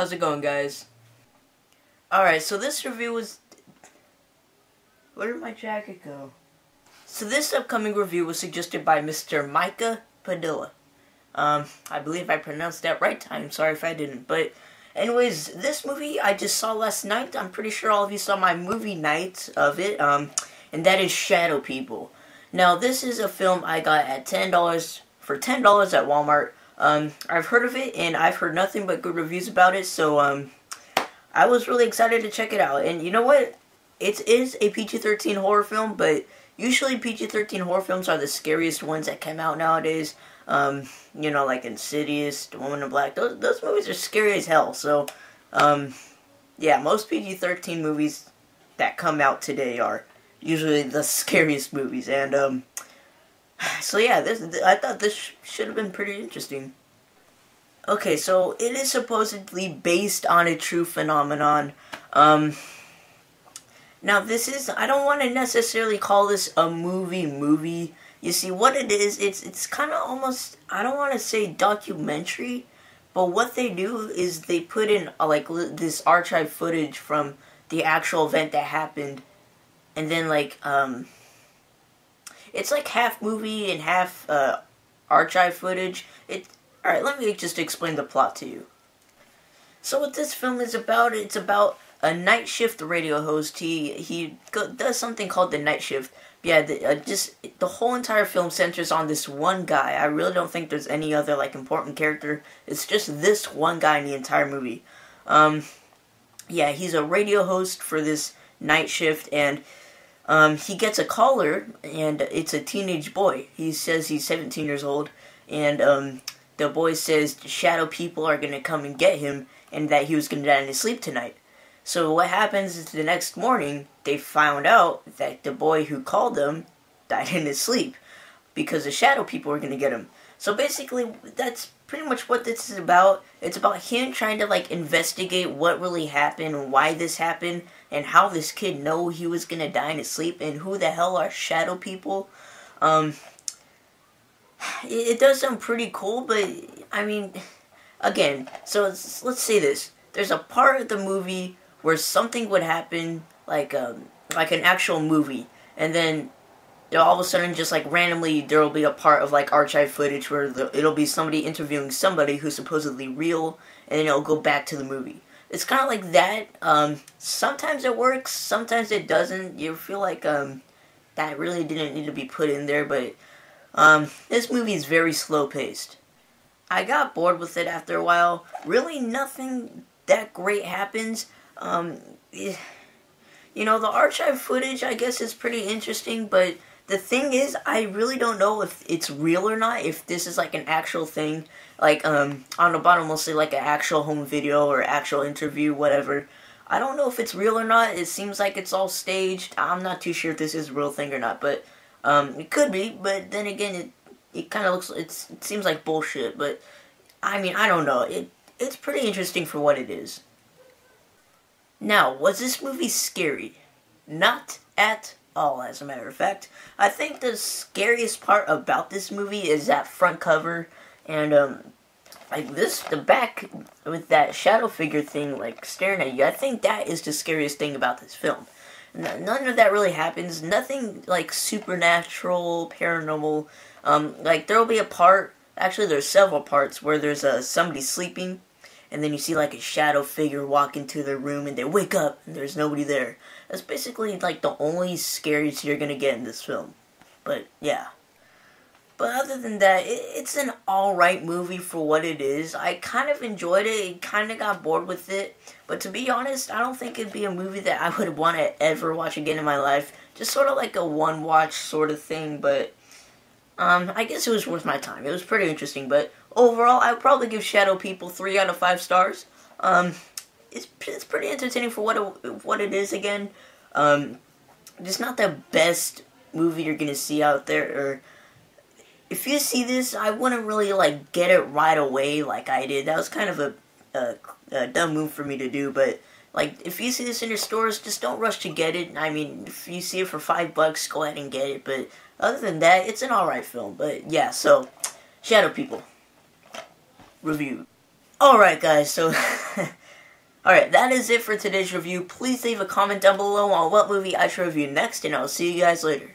How's it going, guys? Alright, so this review was... Where did my jacket go? So this upcoming review was suggested by Mr. Micah Padilla. I believe I pronounced that right. I'm sorry if I didn't. But anyways, this movie I just saw last night. I'm pretty sure all of you saw my movie night of it. And that is Shadow People. Now, this is a film I got at $10 for $10 at Walmart. I've heard of it, and I've heard nothing but good reviews about it, so, I was really excited to check it out. And you know what? It is a PG-13 horror film, but usually PG-13 horror films are the scariest ones that come out nowadays. You know, like Insidious, The Woman in Black. Those movies are scary as hell, so, yeah, most PG-13 movies that come out today are usually the scariest movies, and, so yeah, I thought this should have been pretty interesting. Okay, so it is supposedly based on a true phenomenon. Now this is, I don't want to necessarily call this a movie. You see, what it is, it's kind of almost, I don't want to say documentary, but what they do is they put in, like, this archive footage from the actual event that happened, and then, like, it's like half movie and half archive footage. Alright, let me just explain the plot to you. So what this film is about, it's about a night shift radio host. He does something called the night shift. Yeah, the whole entire film centers on this one guy. I really don't think there's any other, like, important character. It's just this one guy in the entire movie. Yeah, he's a radio host for this night shift, and he gets a caller, and it's a teenage boy. He says he's 17 years old, and the boy says shadow people are going to come and get him, and that he was going to die in his sleep tonight. So what happens is the next morning, they found out that the boy who called them died in his sleep, because the shadow people were going to get him. So basically, that's pretty much what this is about. It's about him trying to, like, investigate what really happened, why this happened, and how this kid know he was gonna die in his sleep, and who the hell are shadow people. It does sound pretty cool, but, I mean, again, so let's say this. There's a part of the movie where something would happen, like an actual movie, and then all of a sudden, just like randomly, there will be a part of like archive footage where it'll be somebody interviewing somebody who's supposedly real, and then it'll go back to the movie. It's kind of like that. Sometimes it works, sometimes it doesn't. You feel like that really didn't need to be put in there, but this movie is very slow paced. I got bored with it after a while. Really, nothing that great happens. You know, the archive footage, I guess, is pretty interesting, but the thing is, I really don't know if it's real or not, if this is, like, an actual thing. Like, on the bottom, we'll say, like, an actual home video or actual interview, whatever. I don't know if it's real or not. It seems like it's all staged. I'm not too sure if this is a real thing or not, but, it could be, but then again, it kind of looks, it seems like bullshit, but, I mean, I don't know. It's pretty interesting for what it is. Now, was this movie scary? Not at all, as a matter of fact. I think the scariest part about this movie is that front cover, and, like the back with that shadow figure thing, like, staring at you. I think that is the scariest thing about this film. None of that really happens. Nothing, like, supernatural, paranormal. Like, there'll be a part, actually there's several parts, where there's somebody sleeping, and then you see, like, a shadow figure walk into their room, and they wake up, and there's nobody there. That's basically, like, the only scares you're gonna get in this film. But, yeah. But other than that, it's an alright movie for what it is. I kind of enjoyed it, kind of got bored with it. But to be honest, I don't think it'd be a movie that I would want to ever watch again in my life. Just sort of like a one-watch sort of thing, but I guess it was worth my time. It was pretty interesting, but overall, I would probably give Shadow People 3 out of 5 stars. It's pretty entertaining for what it is again. Just not the best movie you're gonna see out there, or if you see this, I wouldn't really, like, get it right away like I did. That was kind of a dumb move for me to do, but, like, if you see this in your stores, just don't rush to get it. I mean, if you see it for $5, go ahead and get it, but other than that, it's an alright film. But, yeah, so, Shadow People. Review. Alright, guys, so, Alright, that is it for today's review. Please leave a comment down below on what movie I should review next, and I'll see you guys later.